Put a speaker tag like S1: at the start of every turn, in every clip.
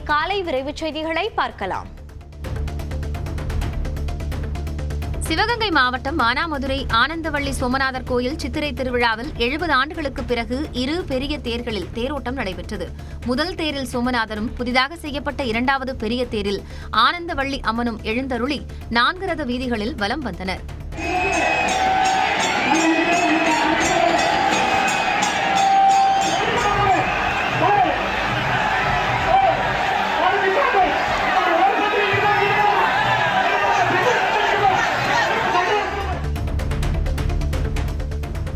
S1: காலை விரைவுச் செய்திகளை பார்க்கலாம்.
S2: சிவகங்கை மாவட்டம் மானாமதுரை ஆனந்தவள்ளி சோமநாதர் கோயில் சித்திரை திருவிழாவில் 70 ஆண்டுகளுக்கு பிறகு 2 பெரிய தேர்களில் தேரோட்டம் நடைபெற்றது. முதல் தேரில் சோமநாதரும், புதிதாக செய்யப்பட்ட 2வது பெரிய தேரில் ஆனந்தவள்ளி அம்மனும் எழுந்தருளி 4 ரத வீதிகளில் வலம் வந்தனர்.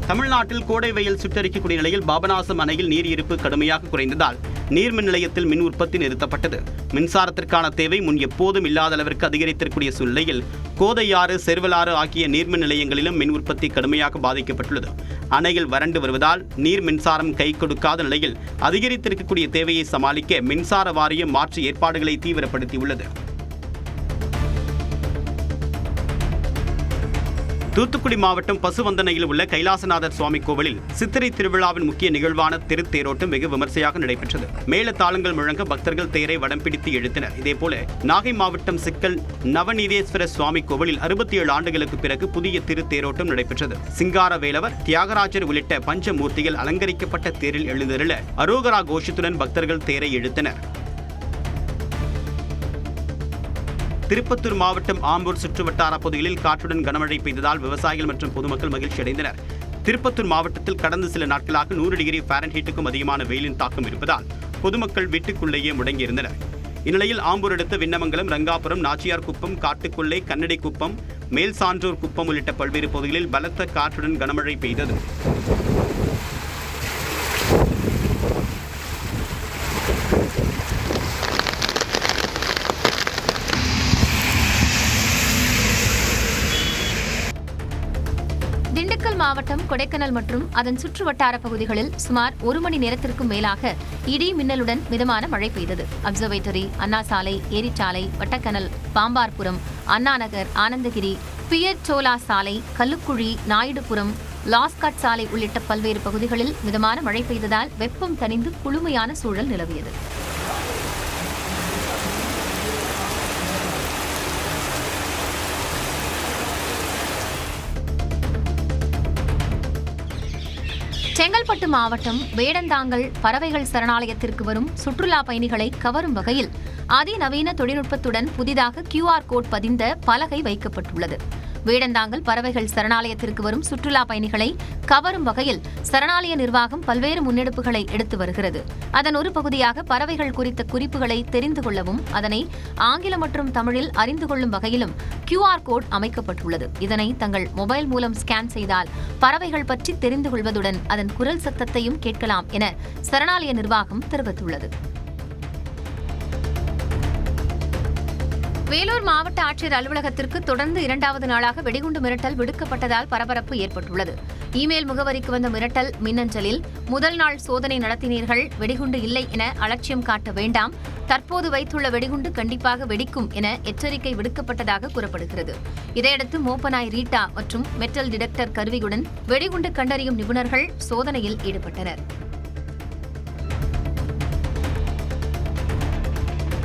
S3: தமிழ்நாட்டில் கோடை வெயில் சுட்டரிக்கக்கூடிய நிலையில் பாபநாசம் அணையில் நீர் இருப்பு கடுமையாக குறைந்ததால் நீர்மின் நிலையத்தில் மின் உற்பத்தி நிறுத்தப்பட்டது. மின்சாரத்திற்கான தேவை முன் எப்போதும் இல்லாத அளவிற்கு அதிகரித்திருக்கூடிய சூழ்நிலையில் கோதையாறு, செர்வலாறு ஆகிய நீர்மின் நிலையங்களிலும் மின் உற்பத்தி கடுமையாக பாதிக்கப்பட்டுள்ளது. அணையில் வறண்டு வருவதால் நீர் மின்சாரம் கை கொடுக்காத நிலையில் அதிகரித்திருக்கக்கூடிய தேவையை சமாளிக்க மின்சார வாரியம் மாற்று ஏற்பாடுகளை தீவிரப்படுத்தியுள்ளது. தூத்துக்குடி மாவட்டம் பசுவந்தனையில் உள்ள கைலாசநாதர் சுவாமி கோவிலில் சித்திரை திருவிழாவின் முக்கிய நிகழ்வான திருத்தேரோட்டம் வெகு விமர்சையாக நடைபெற்றது. மேல தாளங்கள் முழங்க பக்தர்கள் தேரை வடம் பிடித்து இழுத்தனர். இதேபோல நாகை மாவட்டம் சிக்கல் நவநீதேஸ்வர சுவாமி கோவிலில் 67 ஆண்டுகளுக்கு பிறகு புதிய திருத்தேரோட்டம் நடைபெற்றது. சிங்கார வேலவர், தியாகராஜர் உள்ளிட்ட பஞ்சமூர்த்திகள் அலங்கரிக்கப்பட்ட தேரில் எழுந்தருள அரோகரா கோஷத்துடன் பக்தர்கள் தேரை இழுத்தனர். திருப்பத்தூர் மாவட்டம் ஆம்பூர் சுற்றுவட்டார பகுதிகளில் காற்றுடன் கனமழை பெய்ததால் விவசாயிகள் மற்றும் பொதுமக்கள் மகிழ்ச்சி அடைந்தனர். திருப்பத்தூர் மாவட்டத்தில் கடந்த சில நாட்களாக 100 டிகிரி ஃபாரன்ஹீட்டுக்கும் அதிகமான வெயிலின் தாக்கம் இருப்பதால் பொதுமக்கள் வீட்டுக்குள்ளேயே முடங்கியிருந்தனர். இந்நிலையில் ஆம்பூர் அடுத்த விண்ணமங்கலம், ரங்காபுரம், நாச்சியார் குப்பம், காட்டுக்குள்ளை, கன்னடி குப்பம், மேல் சான்றோர் குப்பம் உள்ளிட்ட பல்வேறு பகுதிகளில் பலத்த காற்றுடன் கனமழை பெய்தது.
S2: திண்டுக்கல் மாவட்டம் கொடைக்கானல் மற்றும் அதன் சுற்றுவட்டார பகுதிகளில் சுமார் 1 மணி நேரத்திற்கும் மேலாக இடி மின்னலுடன் மிதமான மழை பெய்தது. அப்சர்வேட்டரி, அண்ணா சாலை, ஏரிச்சாலை, வட்டக்கனல், பாம்பார்புரம், அண்ணாநகர், ஆனந்தகிரி, பியர்ச்சோலா சாலை, கல்லுக்குழி, நாயுடுபுரம், லாஸ்காட் சாலை உள்ளிட்ட பல்வேறு பகுதிகளில் மிதமான மழை பெய்ததால் வெப்பம் தணிந்து குளுமையான சூழல் நிலவியது. செங்கல்பட்டு மாவட்டம் வேடந்தாங்கல் பறவைகள் சரணாலயத்திற்கு வரும் சுற்றுலா பயணிகளை கவரும் வகையில் அதிநவீன தொழில்நுட்பத்துடன் புதிதாக QR கோட் பதிந்த பலகை வைக்கப்பட்டுள்ளது. வேடந்தாங்கல் பறவைகள் சரணாலயத்திற்கு வரும் சுற்றுலா பயணிகளை கவரும் வகையில் சரணாலய நிர்வாகம் பல்வேறு முன்னெடுப்புகளை எடுத்து வருகிறது. அதன் ஒரு பகுதியாக பறவைகள் குறித்த குறிப்புகளை தெரிந்து கொள்ளவும் அதனை ஆங்கிலம் மற்றும் தமிழில் அறிந்து கொள்ளும் வகையிலும் QR கோட் அமைக்கப்பட்டுள்ளது. இதனை தங்கள் மொபைல் மூலம் ஸ்கேன் செய்தால் பறவைகள் பற்றி தெரிந்து கொள்வதுடன் அதன் குரல் சத்தத்தையும் கேட்கலாம் என சரணாலய நிர்வாகம் தெரிவித்துள்ளது. வேலூர் மாவட்ட ஆட்சியர் அலுவலகத்திற்கு தொடர்ந்து 2வது நாளாக வெடிகுண்டு மிரட்டல் விடுக்கப்பட்டதால் பரபரப்பு ஏற்பட்டுள்ளது. இமெயில் முகவரிக்கு வந்த மிரட்டல் மின்னஞ்சலில் முதல் நாள் சோதனை நடத்தினீர்கள், வெடிகுண்டு இல்லை என அலட்சியம் காட்ட வேண்டாம், தற்போது வைத்துள்ள வெடிகுண்டு கண்டிப்பாக வெடிக்கும் என எச்சரிக்கை விடுக்கப்பட்டதாக கூறப்படுகிறது. இதையடுத்து மோப்பனாய் ரீட்டா மற்றும் மெட்டல் டிடெக்டர் கருவியுடன் வெடிகுண்டு கண்டறியும் நிபுணர்கள் சோதனையில் ஈடுபட்டனர்.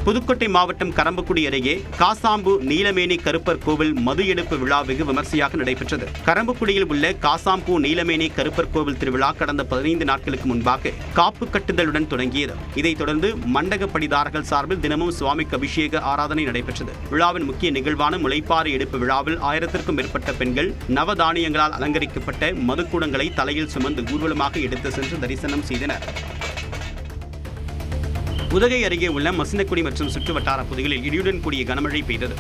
S3: புதுக்கோட்டை மாவட்டம் கரம்பக்குடி அருகே காசாம்பு நீலமேனி கருப்பர் கோவில் மது எடுப்பு விழா வெகு விமர்சையாக நடைபெற்றது. கரம்பக்குடியில் உள்ள காசாம்பூ நீலமேனி கருப்பர் கோவில் திருவிழா கடந்த 15 நாட்களுக்கு முன்பாக காப்பு கட்டுதலுடன் தொடங்கியது. இதைத் தொடர்ந்து மண்டகப்படிதாரர்கள் சார்பில் தினமும் சுவாமிக்கு அபிஷேக ஆராதனை நடைபெற்றது. விழாவின் முக்கிய நிகழ்வான முளைப்பாறை எடுப்பு விழாவில் 1000க்கும் மேற்பட்ட பெண்கள் நவதானியங்களால் அலங்கரிக்கப்பட்ட மதுக்கூடங்களை தலையில் சுமந்து ஊர்வலமாக எடுத்து சென்று தரிசனம் செய்தனர். உதகை அருகே உள்ள மசினக்குடி மற்றும் சுற்றுவட்டார பகுதிகளில் இடியுடன் கூடிய கனமழை பெய்தது.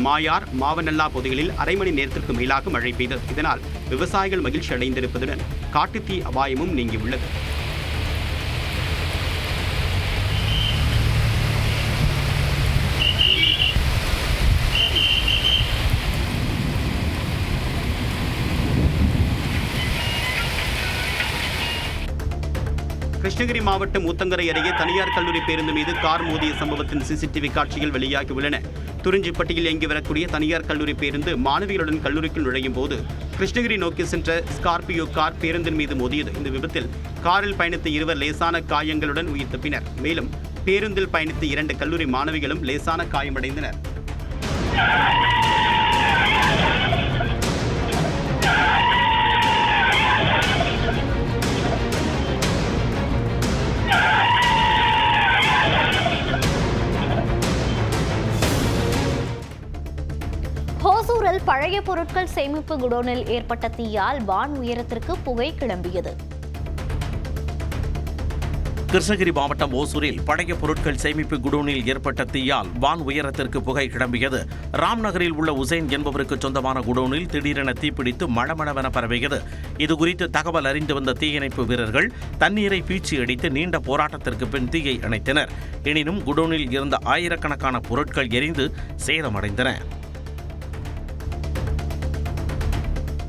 S3: மாயார், மாவனல்லா பகுதிகளில் அரை மணி நேரத்திற்கு மேலாக மழை பெய்தது. இதனால் விவசாயிகள் மகிழ்ச்சி அடைந்திருப்பதுடன் காட்டுத்தீ அபாயமும் நீங்கியுள்ளது. கிருஷ்ணகிரி மாவட்டம் ஊத்தங்கரை அருகே தனியார் கல்லூரி பேருந்து மீது கார் மோதிய சம்பவத்தின் CCTV காட்சிகள் வெளியாகியுள்ளன. துறிஞ்சிப்பட்டியில் இயங்கி வரக்கூடிய தனியார் கல்லூரி பேருந்து மாணவிகளுடன் கல்லூரிக்குள் நுழையும் போது கிருஷ்ணகிரி நோக்கி சென்ற ஸ்கார்பியோ கார் பேருந்தின் மீது மோதியது. இந்த விபத்தில் காரில் பயணித்த 2 லேசான காயங்களுடன் உயிர் தப்பினர். மேலும் பேருந்தில் பயணித்த 2 கல்லூரி மாணவிகளும் லேசான காயமடைந்தனர்.
S1: ஹோசூரில் பழைய பொருட்கள் சேமிப்பு குடோனில் ஏற்பட்ட தீயால் வான் உயரத்திற்கு புகை கிளம்பியது.
S4: கிருஷ்ணகிரி மாவட்டம் ஓசூரில் பழைய பொருட்கள் சேமிப்பு குடோனில் ஏற்பட்ட தீயால் வான் உயரத்திற்கு புகை கிளம்பியது. ராம்நகரில் உள்ள உசேன் என்பவருக்கு சொந்தமான குடோனில் திடீரென தீப்பிடித்து மளமளவென பரவியது. இதுகுறித்து தகவல் அறிந்து வந்த தீயணைப்பு வீரர்கள் தண்ணீரை பீச்சி அடித்து நீண்ட போராட்டத்திற்கு பின் தீயை அணைத்தனர். எனினும் குடோனில் இருந்த ஆயிரக்கணக்கான பொருட்கள் எரிந்து சேதமடைந்தன.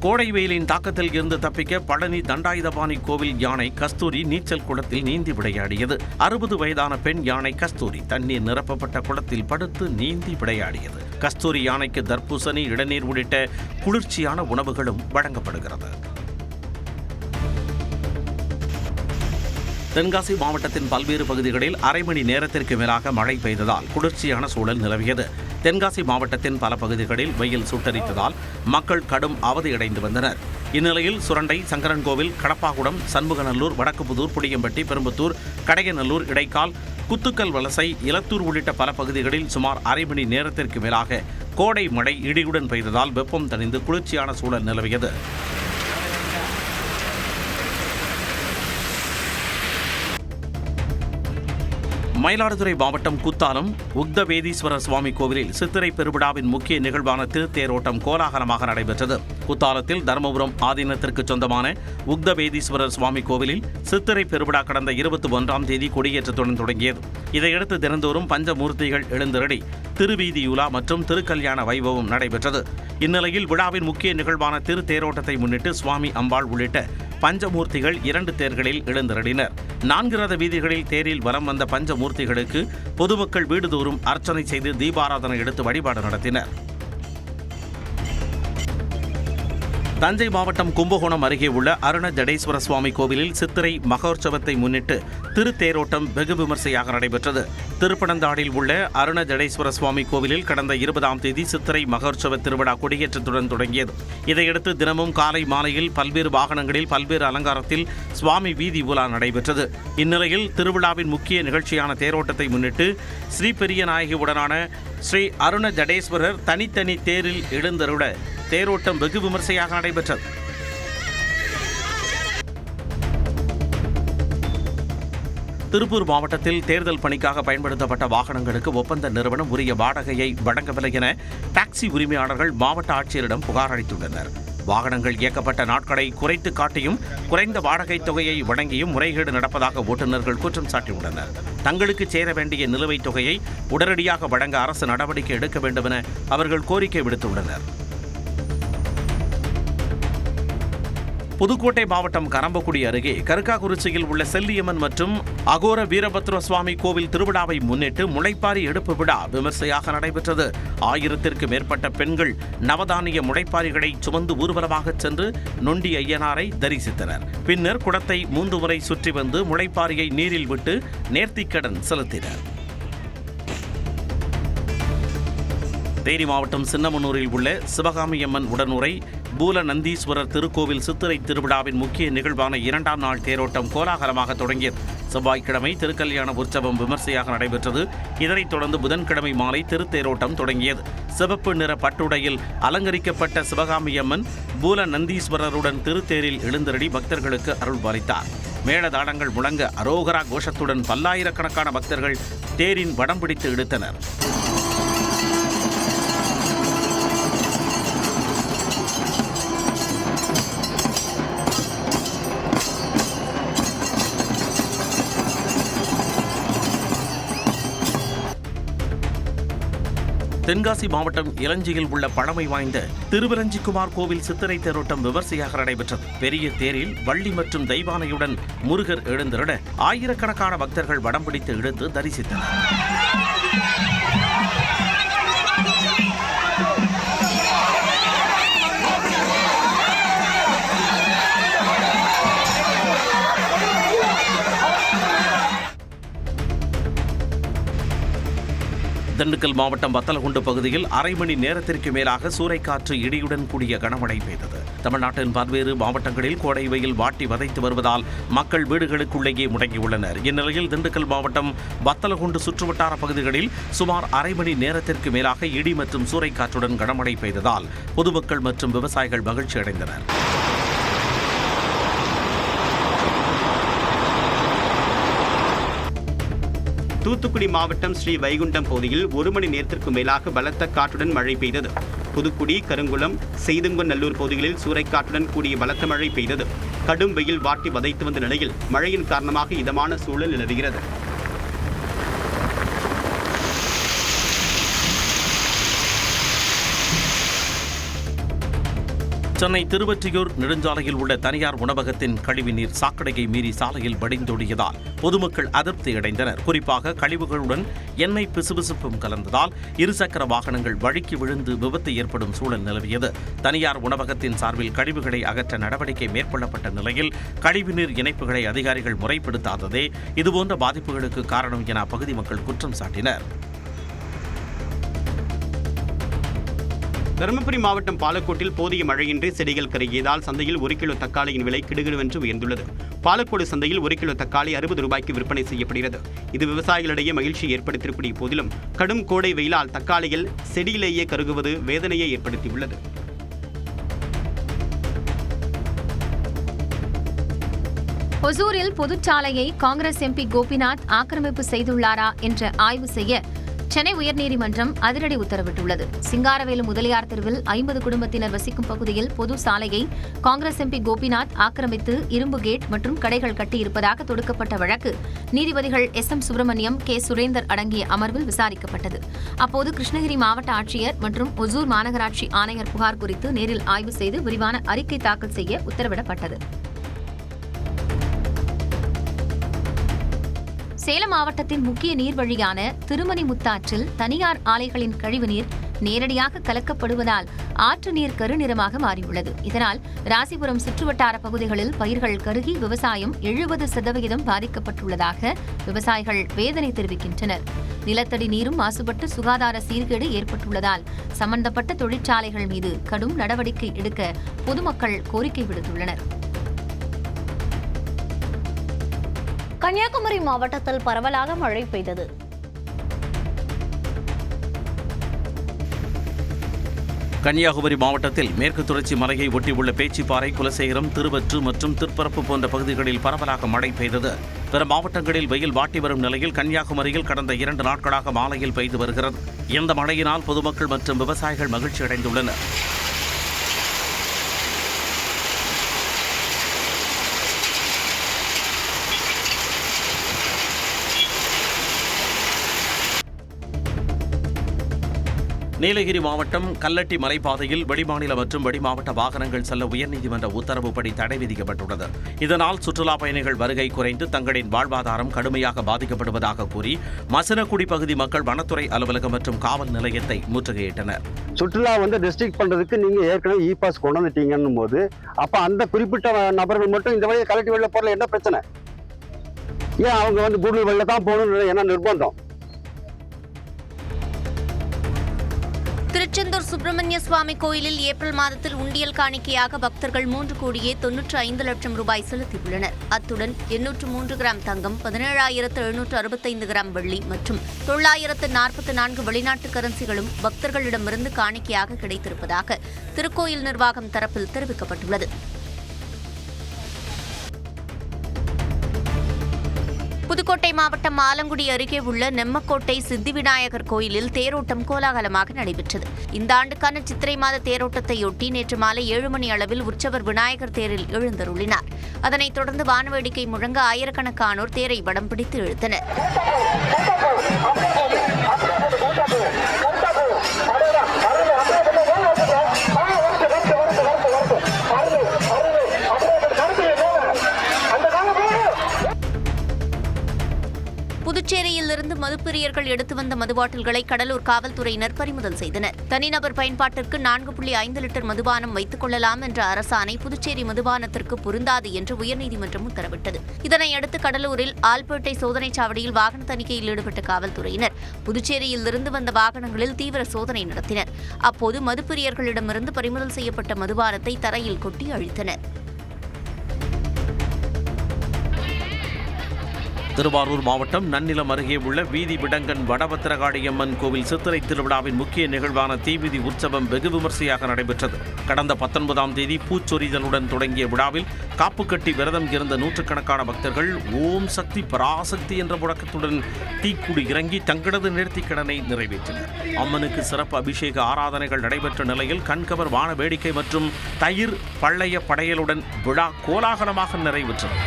S4: கோடை வெயிலின் தாக்கத்தில் இருந்து தப்பிக்க பழனி தண்டாயுதபாணி கோவில் யானை கஸ்தூரி நீச்சல் குளத்தில் நீந்தி விளையாடியது. 60 வயதான பெண் யானை கஸ்தூரி தண்ணீர் நிரப்பப்பட்ட குளத்தில் படுத்து நீந்தி விளையாடியது. கஸ்தூரி யானைக்கு தர்பூசணி, இளநீர் உள்ளிட்ட குளிர்ச்சியான உணவுகளும் வழங்கப்படுகிறது. தென்காசி மாவட்டத்தின் பல்வேறு பகுதிகளில் அரை மணி நேரத்திற்கு மேலாக மழை பெய்ததால் குளிர்ச்சியான சூழல் நிலவியது. தென்காசி மாவட்டத்தின் பல பகுதிகளில் வெயில் சுட்டரித்ததால் மக்கள் கடும் அவதியடைந்து வந்தனர். இந்நிலையில் சுரண்டை, சங்கரன்கோவில், கடப்பாகுடம், சண்முகநல்லூர், வடக்குப்புதூர், புடியம்பட்டி, பெரும்புத்தூர், கடையநல்லூர், இடைக்கால், குத்துக்கல் வலசை, இலத்தூர் உள்ளிட்ட பல பகுதிகளில் சுமார் அரை மணி நேரத்திற்கு மேலாக கோடை மழை இடியுடன் பெய்ததால் வெப்பம் தணிந்து குளிர்ச்சியான சூழல் நிலவியது. மயிலாடுதுறை மாவட்டம் குத்தாலம் உக்தவேதீஸ்வரர் சுவாமி கோவிலில் சித்திரை பெருவிழாவின் முக்கிய நிகழ்வான திருத்தேரோட்டம் கோலாகலமாக நடைபெற்றது. குத்தாலத்தில் தர்மபுரம் ஆதீனத்திற்கு சொந்தமான உக்தவேதீஸ்வரர் சுவாமி கோவிலில் சித்திரை பெருவிழா கடந்த 21ஆம் தேதி கொடியேற்றத்துடன் தொடங்கியது. இதையடுத்து தினந்தோறும் பஞ்சமூர்த்திகள் எழுந்தருளி திருவீதியுலா மற்றும் திருக்கல்யாண வைபவம் நடைபெற்றது. இந்நிலையில் விழாவின் முக்கிய நிகழ்வான திருத்தேரோட்டத்தை முன்னிட்டு சுவாமி, அம்பாள் உள்ளிட்ட பஞ்சமூர்த்திகள் 2 தேர்களில் எழுந்தருளினர். 4 ரத வீதிகளில் தேரில் வலம் வந்த பஞ்சமூர்த்திகளுக்கு பொதுமக்கள் வீடுதோறும் அர்ச்சனை செய்து தீபாராதனை எடுத்து வழிபாடு நடத்தினர். தஞ்சை மாவட்டம் கும்பகோணம் அருகே உள்ள அருண ஜடேஸ்வர சுவாமி கோவிலில் சித்திரை மகோற்சவத்தை முன்னிட்டு திருத்தேரோட்டம் வெகு விமர்சையாக நடைபெற்றது. திருப்பனந்தாடில் உள்ள அருண ஜடேஸ்வர சுவாமி கோவிலில் கடந்த 20ஆம் தேதி சித்திரை மகோற்சவ திருவிழா கொடியேற்றத்துடன் தொடங்கியது. இதையடுத்து தினமும் காலை மாலையில் பல்வேறு வாகனங்களில் பல்வேறு அலங்காரத்தில் சுவாமி வீதி உலா நடைபெற்றது. இந்நிலையில் திருவிழாவின் முக்கிய நிகழ்ச்சியான தேரோட்டத்தை முன்னிட்டு ஸ்ரீ பெரிய நாயகியுடனான ஸ்ரீ அருண ஜடேஸ்வரர் தனித்தனி தேரில் எழுந்தருள தேரோட்டம் வெகு விமர்சையாக நடைபெற்றது. திருப்பூர் மாவட்டத்தில் தேர்தல் பணிக்காக பயன்படுத்தப்பட்ட வாகனங்களுக்கு ஒப்பந்த நிறுவனம் உரிய வாடகையை வழங்கவில்லை என டாக்ஸி உரிமையாளர்கள் மாவட்ட ஆட்சியரிடம் புகார் அளித்துள்ளனர். வாகனங்கள் இயக்கப்பட்ட நாட்களை குறைத்து காட்டியும் குறைந்த வாடகை தொகையை வழங்கியும் முறைகேடு நடப்பதாக ஓட்டுநர்கள் குற்றம் சாட்டியுள்ளனர். தங்களுக்கு சேர வேண்டிய நிலுவைத் தொகையை உடனடியாக வழங்க அரசு நடவடிக்கை எடுக்க வேண்டும் என அவர்கள் கோரிக்கை விடுத்துள்ளனர். புதுக்கோட்டை மாவட்டம் கரம்பக்குடி அருகே கருக்காக்குறிச்சியில் உள்ள செல்லியம்மன் மற்றும் அகோர வீரபத்ர சுவாமி கோவில் திருவிழாவை முன்னிட்டு முளைப்பாரி எடுப்பு விழா விமர்சையாக நடைபெற்றது. 1000த்திற்கும் மேற்பட்ட பெண்கள் நவதானிய முளைப்பாரிகளை சுமந்து ஊர்வலமாக சென்று நொண்டி ஐயனாரை தரிசித்தனர். பின்னர் குடத்தை 3 முறை சுற்றி வந்து முளைப்பாரியை நீரில் விட்டு நேர்த்திக்கடன் செலுத்தினர். தேனி மாவட்டம் சின்னமனூரில் உள்ள சிவகாமியம்மன் உடனுறை பூலநந்தீஸ்வரர் திருக்கோவில் சித்திரை திருவிழாவின் முக்கிய நிகழ்வான 2ஆம் நாள் தேரோட்டம் கோலாகலமாக தொடங்கியது. செவ்வாய்க்கிழமை திருக்கல்யாண உற்சவம் விமர்சையாக நடைபெற்றது. இதனைத் தொடர்ந்து புதன்கிழமை மாலை திருத்தேரோட்டம் தொடங்கியது. சிவப்பு நிற பட்டுடையில் அலங்கரிக்கப்பட்ட சிவகாமியம்மன் பூலநந்தீஸ்வரருடன் திருத்தேரில் எழுந்தருளி பக்தர்களுக்கு அருள் பாலித்தார். மேளதாளங்கள் முழங்க அரோகரா கோஷத்துடன் பல்லாயிரக்கணக்கான பக்தர்கள் தேரின் வடம் பிடித்து இழுத்தனர். தென்காசி மாவட்டம் இளஞ்சியில் உள்ள பழமை வாய்ந்த திருவிரஞ்சிக்குமார் கோவில் சித்திரை தேரோட்டம் விமர்சையாக நடைபெற்றது. பெரிய தேரில் வள்ளி மற்றும் தெய்வானையுடன் முருகர் எழுந்தருள ஆயிரக்கணக்கான பக்தர்கள் வடம் பிடித்து இழுத்து தரிசித்தனர். திண்டுக்கல் மாவட்டம் வத்தலகுண்டு பகுதியில் அரை மணி நேரத்திற்கு மேலாக சூறைக்காற்று இடியுடன் கூடிய கனமழை பெய்தது. தமிழ்நாட்டின் பல்வேறு மாவட்டங்களில் கோடை வெயில் வாட்டி வதைத்து வருவதால் மக்கள் வீடுகளுக்குள்ளேயே முடங்கியுள்ளனர். இந்நிலையில் திண்டுக்கல் மாவட்டம் வத்தலகுண்டு சுற்றுவட்டார பகுதிகளில் சுமார் அரை மணி நேரத்திற்கு மேலாக இடி மற்றும் சூறைக்காற்றுடன் கனமழை பெய்ததால் பொதுமக்கள் மற்றும் விவசாயிகள் மகிழ்ச்சி அடைந்தனர்.
S3: தூத்துக்குடி மாவட்டம் ஸ்ரீ வைகுண்டம் பகுதியில் 1 மணி நேரத்திற்கு மேலாக பலத்த காற்றுடன் மழை பெய்தது. புதுக்குடி, கருங்குளம், செய்துங்கநல்லூர் பகுதிகளில் சூறைக்காற்றுடன் கூடிய பலத்த மழை பெய்தது. கடும் வெயில் வாட்டி வதைத்து வந்த நிலையில் மழையின் காரணமாக இதமான சூழல் நிலவுகிறது.
S4: சென்னை திருவொற்றியூர் நெடுஞ்சாலையில் உள்ள தனியார் உணவகத்தின் கழிவுநீர் சாக்கடையை மீறி சாலையில் வடிந்தோடியதால் பொதுமக்கள் அதிருப்தி அடைந்தனர். குறிப்பாக கழிவுகளுடன் எண்ணெய் பிசுபிசுப்பும் கலந்ததால் இருசக்கர வாகனங்கள் வழுக்கி விழுந்து விபத்து ஏற்படும் சூழல் நிலவியது. தனியார் உணவகத்தின் சார்பில் கழிவுகளை அகற்ற நடவடிக்கை மேற்கொள்ளப்பட்ட நிலையில் கழிவுநீர் இணைப்புகளை அதிகாரிகள் முறைப்படுத்தாததே இதுபோன்ற பாதிப்புகளுக்கு காரணம் என அப்பகுதி மக்கள் குற்றம் சாட்டினர்.
S3: தருமபுரி மாவட்டம் பாலக்கோட்டில் போதிய மழையின்றி செடிகள் கருகியதால் சந்தையில் 1 கிலோ தக்காளியின் விலை கிடுகிடுவென்று உயர்ந்துள்ளது. பாலக்கோடு சந்தையில் 1 கிலோ தக்காளி 60 ரூபாய்க்கு விற்பனை செய்யப்படுகிறது. இது விவசாயிகளிடையே மகிழ்ச்சி ஏற்படுத்தியிருக்கூடிய போதிலும் கடும் கோடை வெயிலால் தக்காளிகள் செடியிலேயே கருகுவது வேதனையை ஏற்படுத்தியுள்ளது.
S2: ஒசூரில் பொதுச்சாலையை காங்கிரஸ் எம்பி கோபிநாத் ஆக்கிரமிப்பு செய்துள்ளாரா என்ற ஆய்வு செய்ய சென்னை உயர்நீதிமன்றம் அதிரடி உத்தரவிட்டுள்ளது. சிங்காரவேலு முதலியார் தெருவில் 50 குடும்பத்தினர் வசிக்கும் பகுதியில் பொது சாலையை காங்கிரஸ் எம்பி கோபிநாத் ஆக்கிரமித்து இரும்பு கேட் மற்றும் கடைகள் கட்டியிருப்பதாக தொடுக்கப்பட்ட வழக்கு நீதிபதிகள் SM சுப்பிரமணியம், K சுரேந்தர் அடங்கிய அமர்வில் விசாரிக்கப்பட்டது. அப்போது கிருஷ்ணகிரி மாவட்ட ஆட்சியர் மற்றும் ஒசூர் மாநகராட்சி ஆணையர் புகார் குறித்து நேரில் ஆய்வு செய்து விரிவான அறிக்கை தாக்கல் செய்ய உத்தரவிடப்பட்டது. சேலம் மாவட்டத்தின் முக்கிய நீர்வழியான திருமணிமுத்தாற்றில் தனியார் ஆலைகளின் கழிவுநீர் நேரடியாக கலக்கப்படுவதால் ஆற்று நீர் கருநிறமாக மாறியுள்ளது. இதனால் ராசிபுரம் சுற்றுவட்டார பகுதிகளில் பயிர்கள் கருகி விவசாயம் 70% பாதிக்கப்பட்டுள்ளதாக விவசாயிகள் வேதனை தெரிவிக்கின்றனர். நிலத்தடி நீரும் மாசுபட்டு சுகாதார சீர்கேடு ஏற்பட்டுள்ளதால் சம்பந்தப்பட்ட தொழிற்சாலைகள் மீது கடும் நடவடிக்கை எடுக்க பொதுமக்கள் கோரிக்கை விடுத்துள்ளனர்.
S1: கன்னியாகுமரி மாவட்டத்தில் பரவலாக மழை பெய்தது.
S4: கன்னியாகுமரி மாவட்டத்தில் மேற்கு தொடர்ச்சி மலையை ஒட்டியுள்ள பேச்சிப்பாறை, குலசேகரம், திருவற்று மற்றும் திருப்பரப்பு போன்ற பகுதிகளில் பரவலாக மழை பெய்தது. பிற மாவட்டங்களில் வெயில் வாட்டி வரும் நிலையில் கன்னியாகுமரியில் கடந்த 2 நாட்களாக மாலையில் பெய்து வருகிறது. இந்த மழையினால் பொதுமக்கள் மற்றும் விவசாயிகள் மகிழ்ச்சி அடைந்துள்ளனர். நீலகிரி மாவட்டம் கல்லட்டி மலைப்பாதையில் வெளிமாநில மற்றும் வெளிமாவட்ட வாகனங்கள் செல்ல உயர்நீதிமன்ற உத்தரவுப்படி தடை விதிக்கப்பட்டுள்ளது. இதனால் சுற்றுலா பயணிகள் வருகை குறைந்து தங்களின் வாழ்வாதாரம் கடுமையாக பாதிக்கப்படுவதாக கூறி மசனக்குடி பகுதி மக்கள் வனத்துறை அலுவலகம் மற்றும் காவல் நிலையத்தை முற்றுகையிட்டனர்.
S5: சுற்றுலா ரெஸ்ட்ரிக்ட் பண்றதுக்கு நீங்க ஏற்கனவே இ-பாஸ் கொண்டு வந்துட்டீங்கன்னும் போது அப்ப அந்த குறிப்பிட்ட நபர்கள் மட்டும் இந்த வழியை கல்லட்டி வெளில போறதுல என்ன பிரச்சனை? ஏன் அவங்க கூடலூர் வெளில தான் போகணும்னு என்ன நிர்பந்தம்?
S6: திருச்செந்தூர் சுப்பிரமணிய சுவாமி கோயிலில் ஏப்ரல் மாதத்தில் உண்டியல் காணிக்கையாக பக்தர்கள் 3,95 லட்சம் ரூபாய் செலுத்தியுள்ளனர். அத்துடன் 803 கிராம் தங்கம், 17,765 கிராம் வெள்ளி மற்றும் 944 வெளிநாட்டு கரன்சிகளும் பக்தர்களிடமிருந்து காணிக்கையாக கிடைத்திருப்பதாக திருக்கோயில் நிர்வாகம் தரப்பில் தெரிவிக்கப்பட்டுள்ளது. புதுக்கோட்டை மாவட்டம் ஆலங்குடி அருகே உள்ள நெம்மக்கோட்டை சித்திவிநாயகர் கோயிலில் தேரோட்டம் கோலாகலமாக நடைபெற்றது. இந்த ஆண்டுக்கான சித்திரை மாத தேரோட்டத்தையொட்டி நேற்று மாலை 7 மணி அளவில் உற்சவர் விநாயகர் தேரில் எழுந்தருளினார். அதனைத் தொடர்ந்து வானவேடிக்கை முழங்க ஆயிரக்கணக்கானோர் தேரை வடம் பிடித்து இழுத்தனர். புதுச்சேரியிலிருந்து மதுப்பிரியர்கள் எடுத்து வந்த மது பாட்டில்களை கடலூர் காவல்துறையினர் பறிமுதல் செய்தனர். தனிநபர் பயன்பாட்டிற்கு 4.5 லிட்டர் மதுபானம் வைத்துக் கொள்ளலாம் என்ற அரசாணை புதுச்சேரி மதுபானத்திற்கு பொருந்தாது என்று உயர்நீதிமன்றம் உத்தரவிட்டது. இதனையடுத்து கடலூரில் ஆல்பேட்டை சோதனைச் சாவடியில் வாகன தணிக்கையில் ஈடுபட்ட காவல்துறையினர் புதுச்சேரியில் இருந்து வந்த வாகனங்களில் தீவிர சோதனை நடத்தினர். அப்போது மதுப்பிரியர்களிடமிருந்து பறிமுதல் செய்யப்பட்ட மதுபானத்தை தரையில் கொட்டி அழித்தனர்.
S4: திருவாரூர் மாவட்டம் நன்னிலம் அருகே உள்ள வீதி விடங்கன் வடபத்திரகாளியம்மன் கோவில் சித்திரை திருவிழாவின் முக்கிய நிகழ்வான தீமிதி உற்சவம் வெகு விமர்சையாக நடைபெற்றது. கடந்த 19ஆம் தேதி பூச்சொரிதலுடன் தொடங்கிய விழாவில் காப்பு கட்டி விரதம் இருந்த நூற்றுக்கணக்கான பக்தர்கள் ஓம் சக்தி பராசக்தி என்ற முழக்கத்துடன் தீக்குடி இறங்கி தங்களது நேர்த்திக்கடனை நிறைவேற்றினர். அம்மனுக்கு சிறப்பு அபிஷேக ஆராதனைகள் நடைபெற்ற நிலையில் கண்கவர் வான வேடிக்கை மற்றும் தயிர் பழைய படையலுடன் விழா கோலாகலமாக நிறைவேற்றது.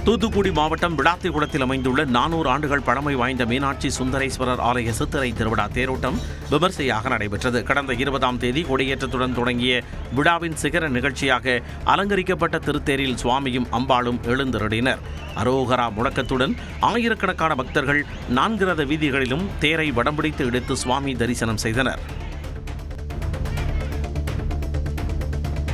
S4: தூத்துக்குடி மாவட்டம் விளாத்திகுளத்தில் அமைந்துள்ள 400 ஆண்டுகள் பழமை வாய்ந்த மீனாட்சி சுந்தரேஸ்வரர் ஆலய சித்திரை திருவிழா தேரோட்டம் விமர்சையாக நடைபெற்றது. கடந்த 20ஆம் தேதி கொடியேற்றத்துடன் தொடங்கிய விழாவின் சிகர நிகழ்ச்சியாக அலங்கரிக்கப்பட்ட திருத்தேரில் சுவாமியும் அம்பாளும் எழுந்தருளினர். அரோகரா முழக்கத்துடன் ஆயிரக்கணக்கான பக்தர்கள் 4 ரத வீதிகளிலும் தேரை வடம்பிடித்து இழுத்து சுவாமி தரிசனம் செய்தனர்.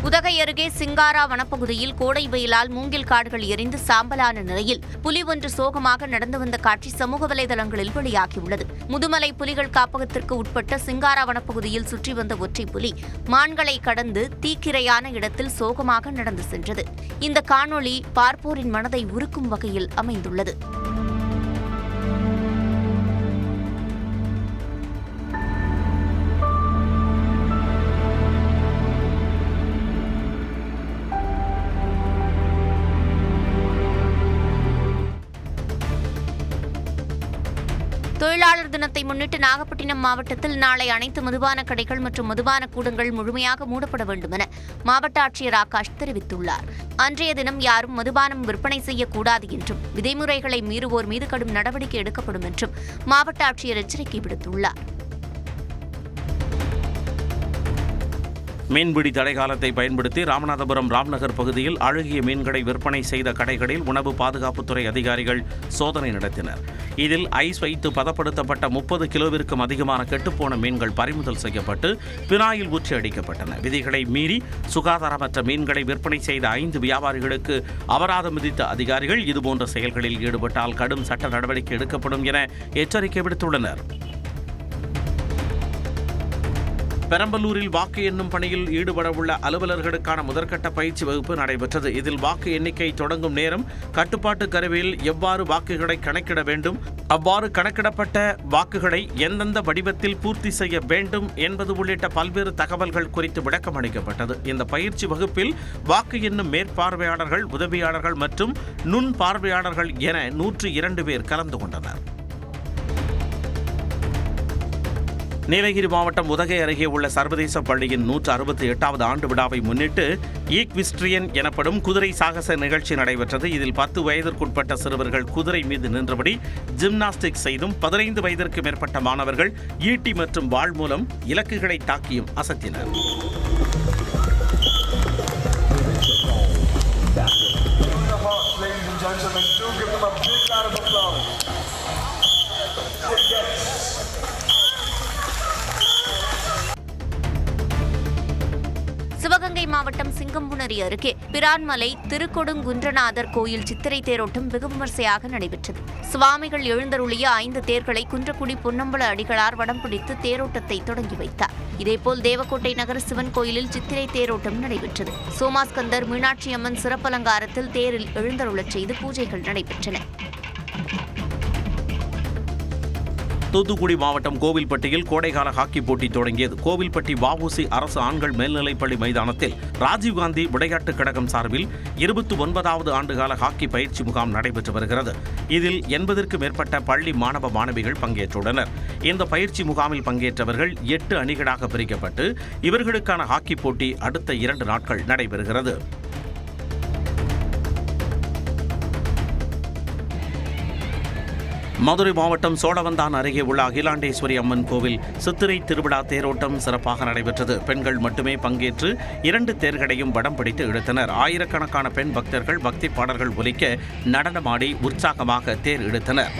S6: உதகை அருகே சிங்காரா வனப்பகுதியில் கோடை வெயிலால் மூங்கில் காடுகள் எரிந்து சாம்பலான நிலையில் புலி ஒன்று சோகமாக நடந்து வந்த காட்சி சமூக வலைதளங்களில் வெளியாகியுள்ளது. முதுமலை புலிகள் காப்பகத்திற்கு உட்பட்ட சிங்காரா வனப்பகுதியில் சுற்றி வந்த ஒற்றை புலி மான்களை கடந்து தீக்கிரையான இடத்தில் சோகமாக நடந்து சென்றது. இந்த காணொளி பார்ப்போரின் மனதை உருக்கும் வகையில் அமைந்துள்ளது. தொழிலாளர் தினத்தை முன்னிட்டு நாகப்பட்டினம் மாவட்டத்தில் நாளை அனைத்து மதுபான கடைகள் மற்றும் மதுபான கூடங்கள் முழுமையாக மூடப்பட வேண்டும் என மாவட்ட ஆட்சியர் ஆகாஷ் தெரிவித்துள்ளார். அன்றைய தினம் யாரும் மதுபானம் விற்பனை செய்யக்கூடாது என்றும் விதிமுறைகளை மீறுவோர் மீது கடும் நடவடிக்கை எடுக்கப்படும் என்றும் மாவட்ட ஆட்சியர் எச்சரிக்கை விடுத்துள்ளார்.
S4: மீன்பிடி தடை காலத்தை பயன்படுத்தி ராமநாதபுரம் ராம்நகர் பகுதியில் அழுகிய மீன்களை விற்பனை செய்த கடைகளில் உணவு பாதுகாப்புத்துறை அதிகாரிகள் சோதனை நடத்தினர். இதில் ஐஸ் வைத்து பதப்படுத்தப்பட்ட 30 கிலோவிற்கும் அதிகமான கெட்டுப்போன மீன்கள் பறிமுதல் செய்யப்பட்டு பினாயில் ஊற்றி அடிக்கப்பட்டன. விதிகளை மீறி சுகாதாரமற்ற மீன்களை விற்பனை செய்த 5 வியாபாரிகளுக்கு அபராதம் விதித்த அதிகாரிகள் இதுபோன்ற செயல்களில் ஈடுபட்டால் கடும் சட்ட நடவடிக்கை எடுக்கப்படும் என எச்சரிக்கை விடுத்துள்ளனர். பெரம்பலூரில் வாக்கு எண்ணும் பணியில் ஈடுபடவுள்ள அலுவலர்களுக்கான முதற்கட்ட பயிற்சி வகுப்பு நடைபெற்றது. இதில் வாக்கு எண்ணிக்கை தொடங்கும் நேரம், கட்டுப்பாட்டு கருவியில் எவ்வாறு வாக்குகளை கணக்கிட வேண்டும், அவ்வாறு கணக்கிடப்பட்ட வாக்குகளை எந்தெந்த வடிவத்தில் பூர்த்தி செய்ய வேண்டும் என்பது உள்ளிட்ட பல்வேறு தகவல்கள் குறித்து விளக்கம் அளிக்கப்பட்டது. இந்த பயிற்சி வகுப்பில் வாக்கு எண்ணும் மேற்பார்வையாளர்கள், உதவியாளர்கள் மற்றும் நுண் பார்வையாளர்கள் என 102 பேர் கலந்து கொண்டனர். நீலகிரி மாவட்டம் உதகை அருகே உள்ள சர்வதேச பள்ளியின் 168வது ஆண்டு விழாவை முன்னிட்டு ஈக்விஸ்ட்ரியன் எனப்படும் குதிரை சாகச நிகழ்ச்சி நடைபெற்றது. இதில் 10 வயதிற்குட்பட்ட சிறுவர்கள் குதிரை மீது நின்றபடி ஜிம்னாஸ்டிக் செய்தும் 15 வயதிற்கு மேற்பட்ட மாணவர்கள் ஈட்டி மற்றும் வாள் மூலம் இலக்குகளை தாக்கியும் அசத்தினர்.
S6: சிவகங்கை மாவட்டம் சிங்கம்புணரி அருகே பிரான்மலை திருக்கொடுங்குன்றநாதர் கோயில் சித்திரை தேரோட்டம் வெகு விமர்சையாக நடைபெற்றது. சுவாமிகள் எழுந்தருளிய 5 தேர்களை குன்றக்குடி பொன்னம்பல அடிகளார் வடம் பிடித்து தேரோட்டத்தை தொடங்கி வைத்தார். இதேபோல் தேவக்கோட்டை நகர சிவன் கோயிலில் சித்திரை தேரோட்டம் நடைபெற்றது. சோமாஸ்கந்தர் மீனாட்சி அம்மன் சிறப்பலங்காரத்தில் தேரில் எழுந்தருளச் செய்து பூஜைகள் நடைபெற்றன.
S4: தூத்துக்குடி மாவட்டம் கோவில்பட்டியில் கோடைகால ஹாக்கி போட்டி தொடங்கியது. கோவில்பட்டி வஉசி அரசு ஆண்கள் மேல்நிலைப்பள்ளி மைதானத்தில் ராஜீவ்காந்தி விளையாட்டுக் கழகம் சார்பில் 29வது ஆண்டுகால ஹாக்கி பயிற்சி முகாம் நடைபெற்று வருகிறது. இதில் 80க்கும் மேற்பட்ட பள்ளி மாணவ மாணவிகள் பங்கேற்றுள்ளனர். இந்த பயிற்சி முகாமில் பங்கேற்றவர்கள் 8 அணிகளாக பிரிக்கப்பட்டு இவர்களுக்கான ஹாக்கி போட்டி அடுத்த 2 நாட்கள் நடைபெறுகிறது. மதுரை மாவட்டம் சோழவந்தான் அருகே உள்ள அகிலாண்டேஸ்வரி அம்மன் கோவில் சித்திரை திருவிழா தேரோட்டம் சிறப்பாக நடைபெற்றது. பெண்கள் மட்டுமே பங்கேற்று 2 தேர்களையும் வடம் பிடித்து இழுத்தனர். ஆயிரக்கணக்கான பெண் பக்தர்கள் பக்தி பாடல்கள் ஒலிக்க நடனமாடி உற்சாகமாக தேர் இழுத்தனர்.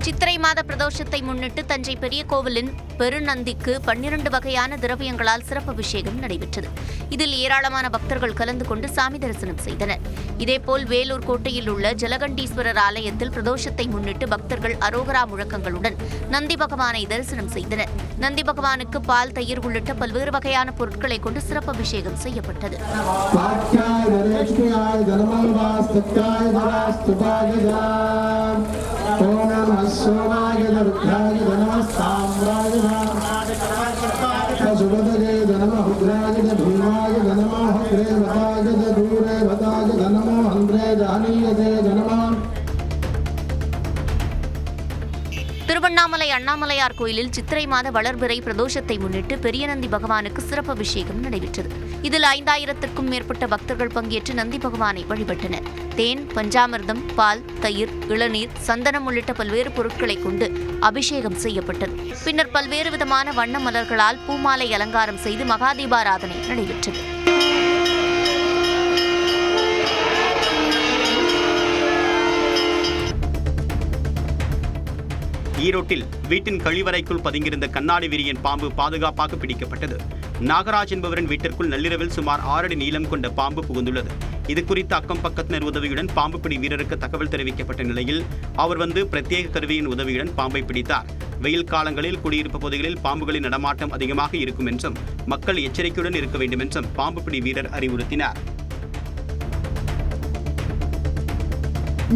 S6: சித்திரை மாத பிரதோஷத்தை முன்னிட்டு தஞ்சை பெரிய கோவிலின் பெருநந்திக்கு 12 வகையான திரவியங்களால் சிறப்பு அபிஷேகம் நடைபெற்றது. இதில் ஏராளமான பக்தர்கள் கலந்து கொண்டு சாமி தரிசனம் செய்தனர். இதேபோல் வேலூர் கோட்டையில் உள்ள ஜலகண்டீஸ்வரர் ஆலயத்தில் பிரதோஷத்தை முன்னிட்டு பக்தர்கள் அரோகரா முழக்கங்களுடன் நந்தி பகவானை தரிசனம் செய்தனர். நந்தி பகவானுக்கு பால், தயிர் உள்ளிட்ட பல்வேறு வகையான பொருட்களை கொண்டு சிறப்பு அபிஷேகம் செய்யப்பட்டது. திருவண்ணாமலை அண்ணாமலையார் கோயிலில் சித்திரை மாத வளர்பிறை பிரதோஷத்தை முன்னிட்டு பெரிய நந்தி பகவானுக்கு சிறப்பு அபிஷேகம் நடைபெற்றது. இதில் 5000த்திற்கும் மேற்பட்ட பக்தர்கள் பங்கேற்று நந்தி பகவானை வழிபட்டனர். தேன், பஞ்சாமிர்தம், பால், தயிர், இளநீர், சந்தனம் உள்ளிட்ட பல்வேறு பொருட்களை கொண்டு அபிஷேகம் செய்யப்பட்டது. பின்னர் பல்வேறு விதமான வண்ண மலர்களால் பூமாலை அலங்காரம் செய்து மகாதீபாராதனை நடைபெற்றது.
S3: ஈரோட்டில் வீட்டின் கழிவறைக்குள் பதுங்கியிருந்த கண்ணாடி விரியன் பாம்பு பாதுகாப்பாக பிடிக்கப்பட்டது. நாகராஜ் என்பவரின் வீட்டிற்குள் நள்ளிரவில் சுமார் 6 அடி நீளம் கொண்ட பாம்பு புகுந்துள்ளது. இது குறித்து அக்கம் பக்கத்தினர் உதவியுடன் பாம்பு பிடி வீரருக்கு தகவல் தெரிவிக்கப்பட்ட நிலையில் அவர் வந்து பிரத்யேக கருவியின் உதவியுடன் பாம்பை பிடித்தார். வெயில் காலங்களில் குடியிருப்பு பகுதிகளில் பாம்புகளின் நடமாட்டம் அதிகமாக இருக்கும் என்றும் மக்கள் எச்சரிக்கையுடன் இருக்க வேண்டும் என்றும் பாம்பு பிடி வீரர் அறிவுறுத்தினார்.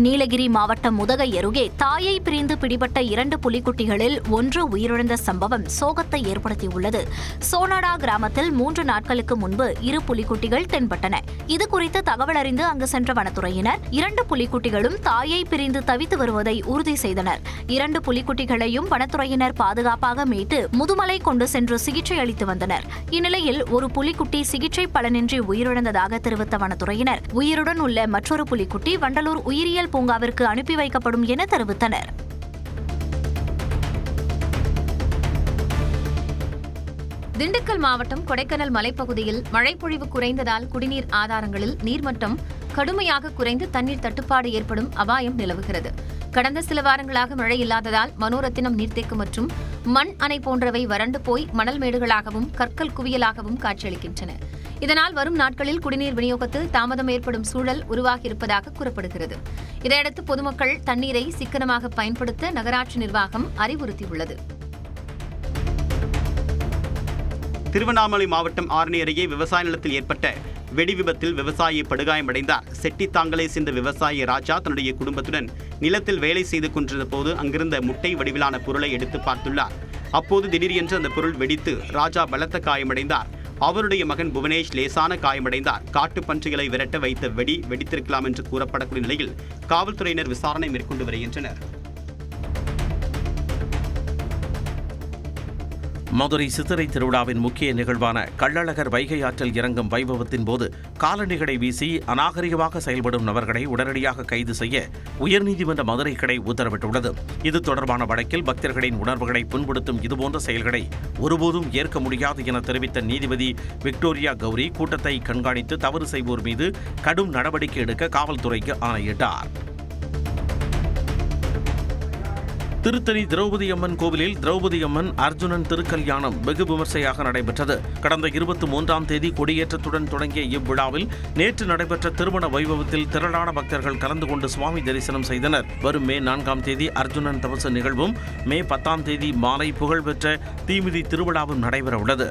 S1: நீலகிரி மாவட்டம் முதகை அருகே தாயை பிரிந்து பிடிபட்ட 2 புலிக்குட்டிகளில் ஒன்று உயிரிழந்த சம்பவம் சோகத்தை ஏற்படுத்தியுள்ளது. சோனாடா கிராமத்தில் 3 நாட்களுக்கு முன்பு 2 புலிக்குட்டிகள் தென்பட்டன. இதுகுறித்து தகவல் அறிந்து அங்கு சென்ற வனத்துறையினர் 2 புலிக்குட்டிகளும் தாயை பிரிந்து தவித்து வருவதை உறுதி செய்தனர். 2 புலிக்குட்டிகளையும் வனத்துறையினர் பாதுகாப்பாக மீட்டு முதுமலை கொண்டு சென்று சிகிச்சை அளித்து வந்தனர். இந்நிலையில் ஒரு புலிக்குட்டி சிகிச்சை பலனின்றி உயிரிழந்ததாக தெரிவித்த வனத்துறையினர் உயிருடன் உள்ள மற்றொரு புலிக்குட்டி வண்டலூர் உயிரியல் பூங்காவிற்கு அனுப்பி வைக்கப்படும் என தெரிவித்தனர்.
S2: திண்டுக்கல் மாவட்டம் கொடைக்கானல் மலைப்பகுதியில் மழைப்பொழிவு குறைந்ததால் குடிநீர் ஆதாரங்களில் நீர்மட்டம் கடுமையாக குறைந்து தண்ணீர் தட்டுப்பாடு ஏற்படும் அபாயம் நிலவுகிறது. கடந்த சில வாரங்களாக மழை இல்லாததால் மனோரத்தினம் நீர்த்தேக்கம் மற்றும் மண் அணை போன்றவை வறண்டு போய் மணல் மேடுகளாகவும் கற்கள் குவியலாகவும் காட்சியளிக்கின்றன. இதனால் வரும் நாட்களில் குடிநீர் விநியோகத்தில் தாமதம் ஏற்படும் சூழல் உருவாகியிருப்பதாக கூறப்படுகிறது. இதையடுத்து பொதுமக்கள் தண்ணீரை சிக்கனமாக பயன்படுத்த நகராட்சி நிர்வாகம் அறிவுறுத்தியுள்ளது.
S3: திருவண்ணாமலை மாவட்டம் ஆரணி அருகே விவசாய நிலத்தில் ஏற்பட்ட வெடி விபத்தில் விவசாயி படுகாயமடைந்தார். செட்டித்தாங்கலை சேர்ந்த விவசாயி ராஜா தன்னுடைய குடும்பத்துடன் நிலத்தில் வேலை செய்து கொண்டிருந்த போது அங்கிருந்த முட்டை வடிவிலான பொருளை எடுத்து பார்த்துள்ளார். அப்போது திடீரென்று அந்த பொருள் வெடித்து ராஜா பலத்த காயமடைந்தார். அவருடைய மகன் புவனேஷ் லேசான காயமடைந்தார். காட்டுப்பன்றிகளை விரட்ட வைத்த வெடி வெடித்திருக்கலாம் என்று கூறப்படக்கூடிய நிலையில் காவல்துறையினர் விசாரணை மேற்கொண்டு வருகின்றனர்.
S4: மதுரை சித்திரை திருவிழாவின் முக்கிய நிகழ்வான கள்ளழகர் வைகை ஆற்றில் இறங்கும் வைபவத்தின் போது காலணிகளை வீசி அநாகரிகமாக செயல்படும் நபர்களை உடனடியாக கைது செய்ய உயர்நீதிமன்ற மதுரை கிளை உத்தரவிட்டுள்ளது. இது தொடர்பான வழக்கில் பக்தர்களின் உணர்வுகளை புண்படுத்தும் இதுபோன்ற செயல்களை ஒருபோதும் ஏற்க முடியாது என தெரிவித்த நீதிபதி விக்டோரியா கௌரி கூட்டத்தை கண்காணித்து தவறு செய்வோர் மீது கடும் நடவடிக்கை எடுக்க காவல்துறைக்கு ஆணையிட்டார். திருத்தணி திரௌபதி அம்மன் கோவிலில் திரௌபதி அம்மன் அர்ஜுனன் திருக்கல்யாணம் வெகு விமர்சையாக நடைபெற்றது. கடந்த 23ஆம் தேதி கொடியேற்றத்துடன் தொடங்கிய இவ்விழாவில் நேற்று நடைபெற்ற திருமண வைபவத்தில் திரளான பக்தர்கள் கலந்து கொண்டு சுவாமி தரிசனம் செய்தனர். வரும் மே 4ஆம் தேதி அர்ஜுனன் தபசு நிகழ்வும் மே 10ஆம் தேதி மாலை புகழ்பெற்ற தீமிதி திருவிழாவும் நடைபெற உள்ளது.